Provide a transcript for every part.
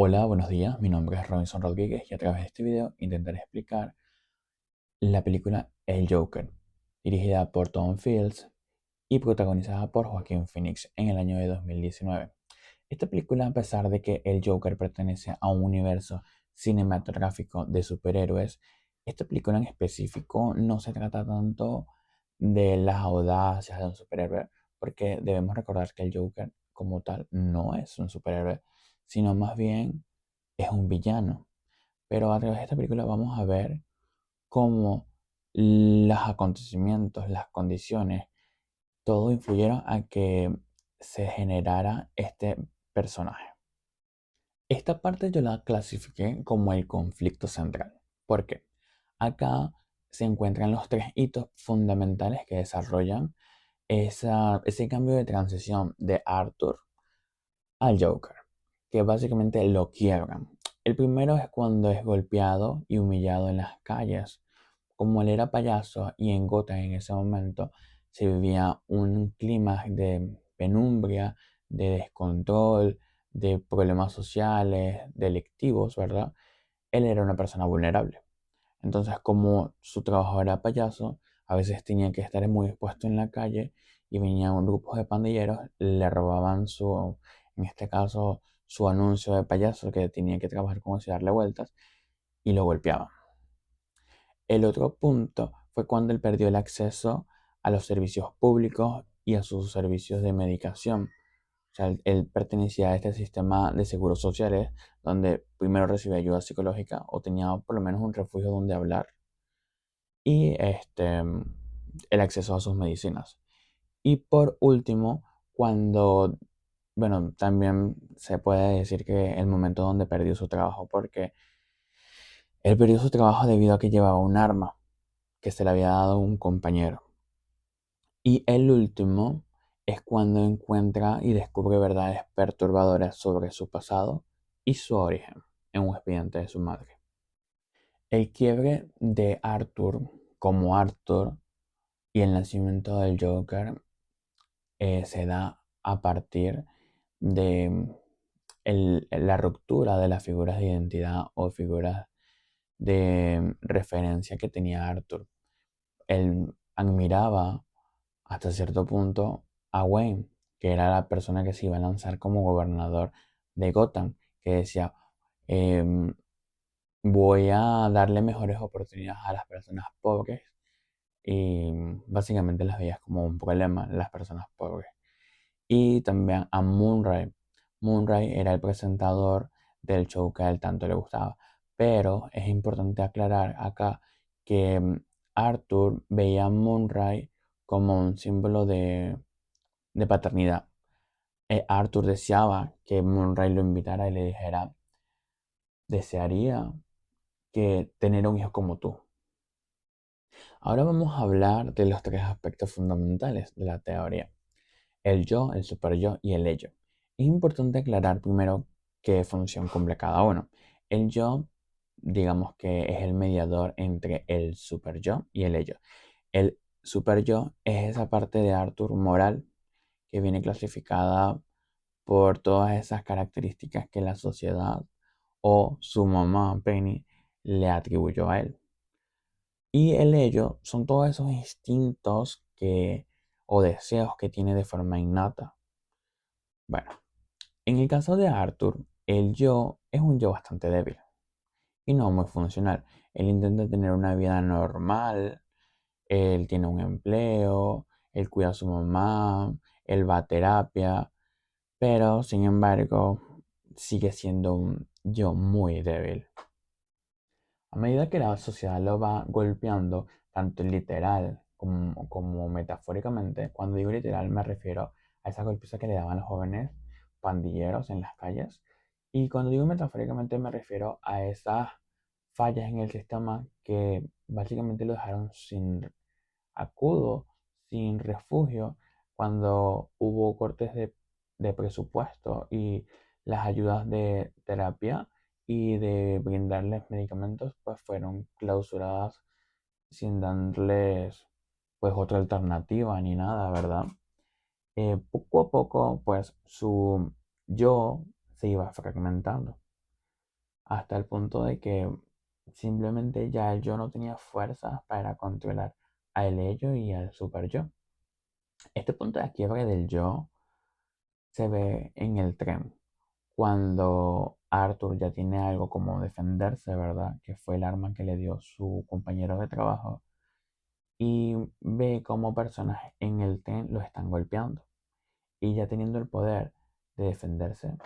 Hola, buenos días. Mi nombre es Robinson Rodríguez y a través de este video intentaré explicar la película El Joker, dirigida por Tom Fields y protagonizada por Joaquín Phoenix en el año de 2019. Esta película, a pesar de que el Joker pertenece a un universo cinematográfico de superhéroes, esta película en específico no se trata tanto de las audacias de un superhéroe, porque debemos recordar que el Joker como tal no es un superhéroe, sino más bien es un villano. Pero a través de esta película vamos a ver cómo los acontecimientos, las condiciones, todo influyeron a que se generara este personaje. Esta parte yo la clasifiqué como el conflicto central. ¿Por qué? Acá se encuentran los tres hitos fundamentales que desarrollan ese cambio de transición de Arthur al Joker, que básicamente lo quiebran. El primero es cuando es golpeado y humillado en las calles. Como él era payaso y en Gotham en ese momento se vivía un clima de penumbria, de descontrol, de problemas sociales, delictivos, ¿verdad? Él era una persona vulnerable. Entonces, como su trabajo era payaso, a veces tenía que estar muy expuesto en la calle y venían grupos de pandilleros, le robaban en este caso, su anuncio de payaso que tenía que trabajar con eso y darle vueltas y lo golpeaban. El otro punto fue cuando él perdió el acceso a los servicios públicos y a sus servicios de medicación. O sea, él pertenecía a este sistema de seguros sociales donde primero recibía ayuda psicológica o tenía por lo menos un refugio donde hablar y el acceso a sus medicinas. Y por último, cuando, bueno, también se puede decir que el momento donde perdió su trabajo, porque él perdió su trabajo debido a que llevaba un arma que se le había dado un compañero. Y el último es cuando encuentra y descubre verdades perturbadoras sobre su pasado y su origen en un expediente de su madre. El quiebre de Arthur como Arthur y el nacimiento del Joker se da a partir de la ruptura de las figuras de identidad o figuras de referencia que tenía Arthur. Él admiraba hasta cierto punto a Wayne, que era la persona que se iba a lanzar como gobernador de Gotham, que decía, em, voy a darle mejores oportunidades a las personas pobres y básicamente las veías como un problema las personas pobres. Y también a Moonray. Moonray era el presentador del show que a él tanto le gustaba. Pero es importante aclarar acá que Arthur veía a Moonray como un símbolo de paternidad. Arthur deseaba que Moonray lo invitara y le dijera, desearía que tener un hijo como tú. Ahora vamos a hablar de los tres aspectos fundamentales de la teoría: el yo, el super yo y el ello. Es importante aclarar primero qué función cumple cada uno. El yo, digamos que es el mediador entre el super yo y el ello. El super yo es esa parte de Arthur moral que viene clasificada por todas esas características que la sociedad o su mamá Penny le atribuyó a él. Y el ello son todos esos instintos o deseos que tiene de forma innata. Bueno, en el caso de Arthur, el yo es un yo bastante débil y no muy funcional. Él intenta tener una vida normal, él tiene un empleo, él cuida a su mamá, él va a terapia, pero sin embargo sigue siendo un yo muy débil. A medida que la sociedad lo va golpeando, tanto literal como metafóricamente, cuando digo literal me refiero a esa golpiza que le daban los jóvenes pandilleros en las calles, y cuando digo metafóricamente me refiero a esas fallas en el sistema que básicamente lo dejaron sin acudo, sin refugio, cuando hubo cortes de presupuesto y las ayudas de terapia y de brindarles medicamentos, pues fueron clausuradas sin darles pues otra alternativa ni nada, ¿verdad? Poco a poco, pues su yo se iba fragmentando. hasta el punto de que simplemente ya el yo no tenía fuerzas para controlar al ello y al super yo. Este punto de quiebre del yo se ve en el tren, cuando Arthur ya tiene algo como defenderse, ¿verdad? Que fue el arma que le dio su compañero de trabajo, y ve cómo personas en el tren lo están golpeando. Y ya teniendo el poder de defenderse,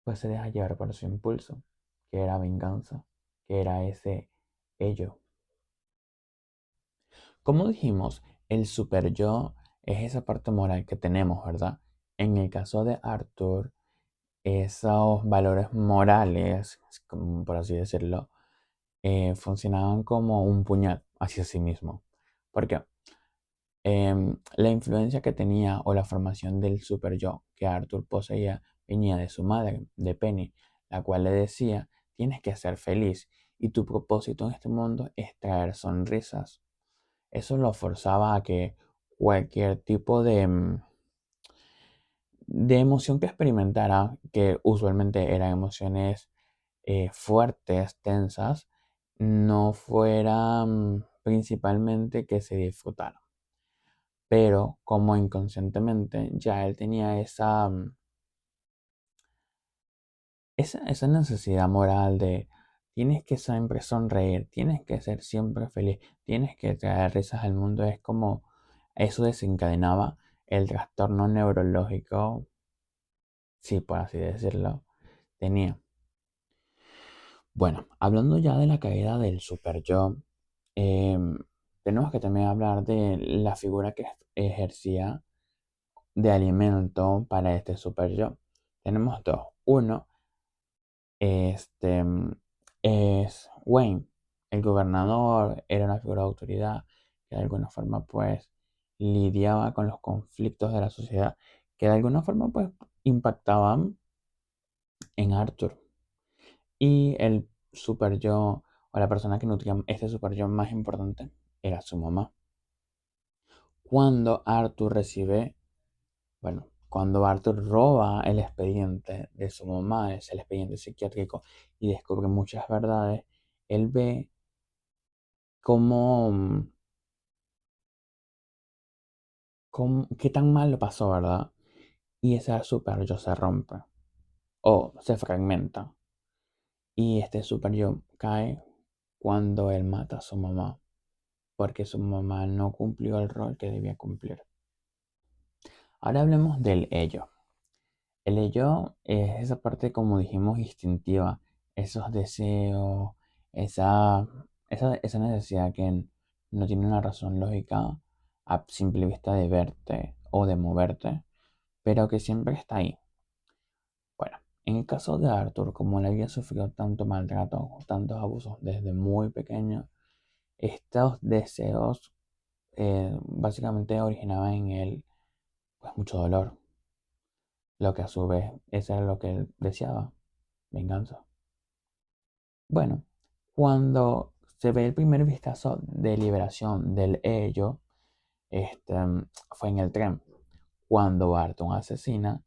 pues se deja llevar por su impulso, que era venganza, que era ese ello. Como dijimos, el super yo es esa parte moral que tenemos, ¿verdad? En el caso de Arthur, esos valores morales, por así decirlo, funcionaban como un puñal hacia sí mismo. Porque la influencia que tenía o la formación del super yo que Arthur poseía venía de su madre, de Penny, la cual le decía, tienes que ser feliz y tu propósito en este mundo es traer sonrisas. Eso lo forzaba a que cualquier tipo de emoción que experimentara, que usualmente eran emociones fuertes, tensas, no fueran principalmente que se disfrutaran. Pero como inconscientemente ya él tenía esa necesidad moral de tienes que siempre sonreír, tienes que ser siempre feliz, tienes que traer risas al mundo, es como eso desencadenaba el trastorno neurológico, sí, por así decirlo, tenía. Bueno, hablando ya de la caída del super yo, em, tenemos que también hablar de la figura que ejercía de alimento para este super yo. Tenemos dos. Uno, este, es Wayne. El gobernador era una figura de autoridad que de alguna forma pues lidiaba con los conflictos de la sociedad que de alguna forma pues impactaban en Arthur. Y el super yo o la persona que nutría este super yo más importante era su mamá. Cuando Arthur recibe Bueno, cuando Arthur roba el expediente de su mamá, es el expediente psiquiátrico, y descubre muchas verdades, él ve cómo, qué tan mal lo pasó, ¿verdad? Y ese super yo se rompe o se fragmenta. Y este super yo cae cuando él mata a su mamá, porque su mamá no cumplió el rol que debía cumplir. Ahora hablemos del ello. El ello es esa parte, como dijimos, instintiva, esos deseos, esa, esa necesidad que no tiene una razón lógica a simple vista de verte o de moverte, pero que siempre está ahí. Bueno, en el caso de Arthur, como él había sufrido tanto maltrato, tantos abusos desde muy pequeño, estos deseos básicamente originaban en él pues mucho dolor, lo que a su vez eso era lo que él deseaba, venganza. Bueno, cuando se ve el primer vistazo de liberación del ello, este, fue en el tren, cuando Barton asesina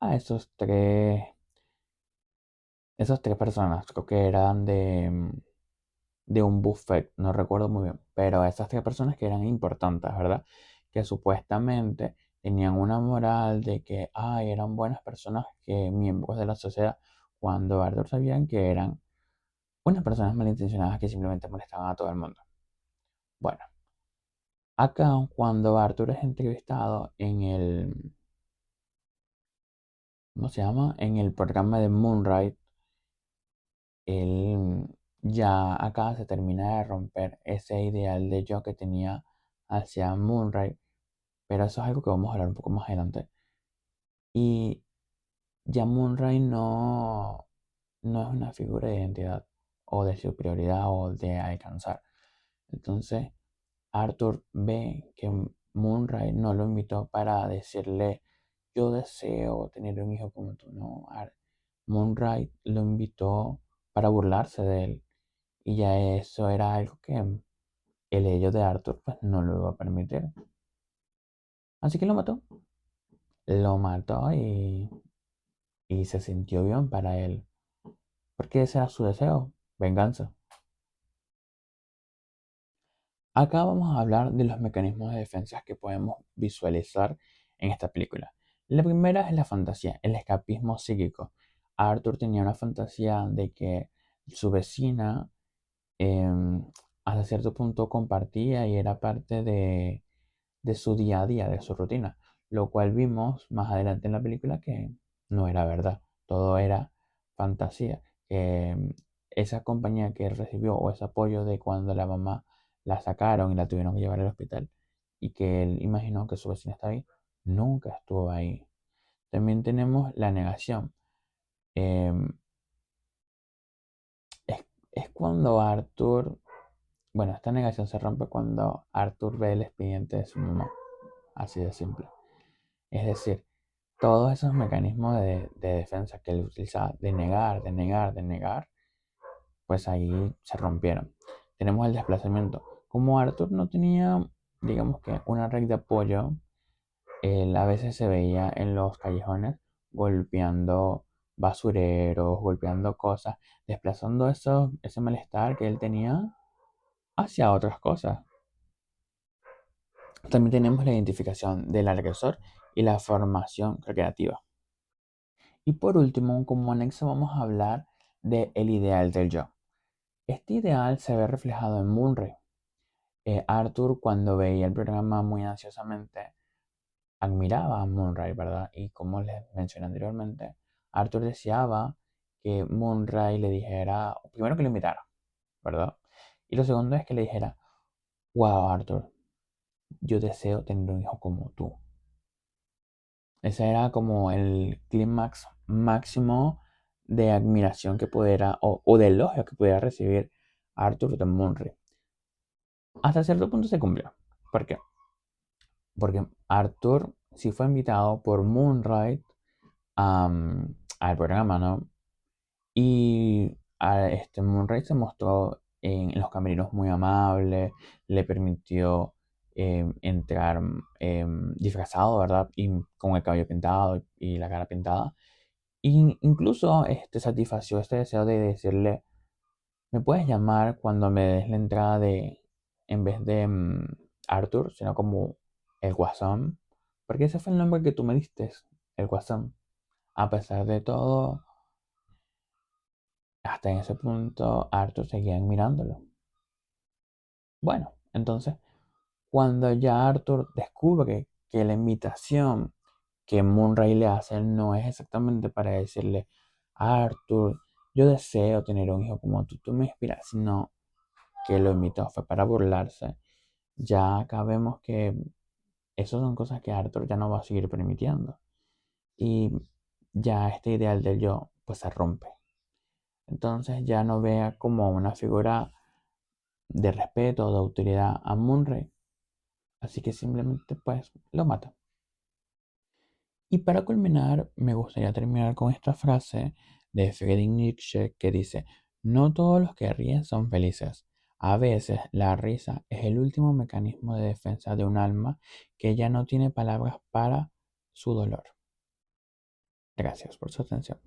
a esas tres personas, creo que eran de un buffet, no recuerdo muy bien, pero esas tres personas que eran importantes, ¿verdad? Que supuestamente tenían una moral de que eran buenas personas, que miembros de la sociedad, cuando Arthur sabían que eran unas personas malintencionadas que simplemente molestaban a todo el mundo. Bueno, acá cuando Arthur es entrevistado en ¿cómo se llama? En el programa de Moonlight, él ya acá se termina de romper ese ideal de yo que tenía hacia Moonlight, pero eso es algo que vamos a hablar un poco más adelante. Y ya Moonlight no es una figura de identidad o de superioridad o de alcanzar. Entonces, Arthur ve que Moonray no lo invitó para decirle, yo deseo tener un hijo como tú. No, Moonray lo invitó para burlarse de él. Y ya eso era algo que el ello de Arthur pues no lo iba a permitir. Así que lo mató. Lo mató y se sintió bien para él. porque ese era su deseo, venganza. Acá vamos a hablar de los mecanismos de defensa que podemos visualizar en esta película. La primera es la fantasía, el escapismo psíquico. Arthur tenía una fantasía de que su vecina em, hasta cierto punto compartía y era parte de su día a día, de su rutina, lo cual vimos más adelante en la película que no era verdad, todo era fantasía, que esa compañía que él recibió o ese apoyo de cuando la mamá la sacaron y la tuvieron que llevar al hospital y que él imaginó que su vecina estaba ahí, nunca estuvo ahí. También tenemos la negación. Em, es cuando Arthur, bueno, esta negación se rompe cuando Arthur ve el expediente de su mamá, así de simple. Es decir, todos esos mecanismos de defensa que él utilizaba, de negar, de negar, de negar, pues ahí se rompieron. Tenemos el desplazamiento. Como Arthur no tenía, digamos que, una red de apoyo, él a veces se veía en los callejones golpeando basureros, golpeando cosas, desplazando ese malestar que él tenía hacia otras cosas. También tenemos la identificación del agresor y la formación recreativa. Y por último, como anexo vamos a hablar del ideal del yo. Este ideal se ve reflejado en Munray. Arthur, cuando veía el programa muy ansiosamente, admiraba a Munray, ¿verdad? Y como les mencioné anteriormente, Arthur deseaba que Munray le dijera, primero que lo invitara, ¿verdad? Y lo segundo es que le dijera, wow, Arthur, yo deseo tener un hijo como tú. Ese era como el clímax máximo de admiración que pudiera, o de elogio que pudiera recibir Arthur de Munray. Hasta cierto punto se cumplió. ¿Por qué? Porque Arthur sí fue invitado por Moonlight al programa, ¿no? Y este Moonlight se mostró en los camerinos muy amable, le permitió entrar disfrazado, ¿verdad? Y con el cabello pintado y la cara pintada. Y incluso satisfació este deseo de decirle, me puedes llamar cuando me des la entrada de, en vez de Arthur, sino como el Guasón, porque ese fue el nombre que tú me diste, el Guasón. A pesar de todo, hasta en ese punto Arthur seguía mirándolo. Bueno, entonces, cuando ya Arthur descubre que la invitación que Moonray le hace no es exactamente para decirle, Arthur, yo deseo tener un hijo como tú me inspiras, sino que lo invitó fue para burlarse. Ya acá vemos que esas son cosas que Arthur ya no va a seguir permitiendo. Y ya este ideal del yo pues se rompe. Entonces ya no vea como una figura de respeto o de autoridad a Munray. Así que simplemente pues lo mata. Y para culminar, me gustaría terminar con esta frase de Friedrich Nietzsche que dice, no todos los que ríen son felices. A veces la risa es el último mecanismo de defensa de un alma que ya no tiene palabras para su dolor. Gracias por su atención.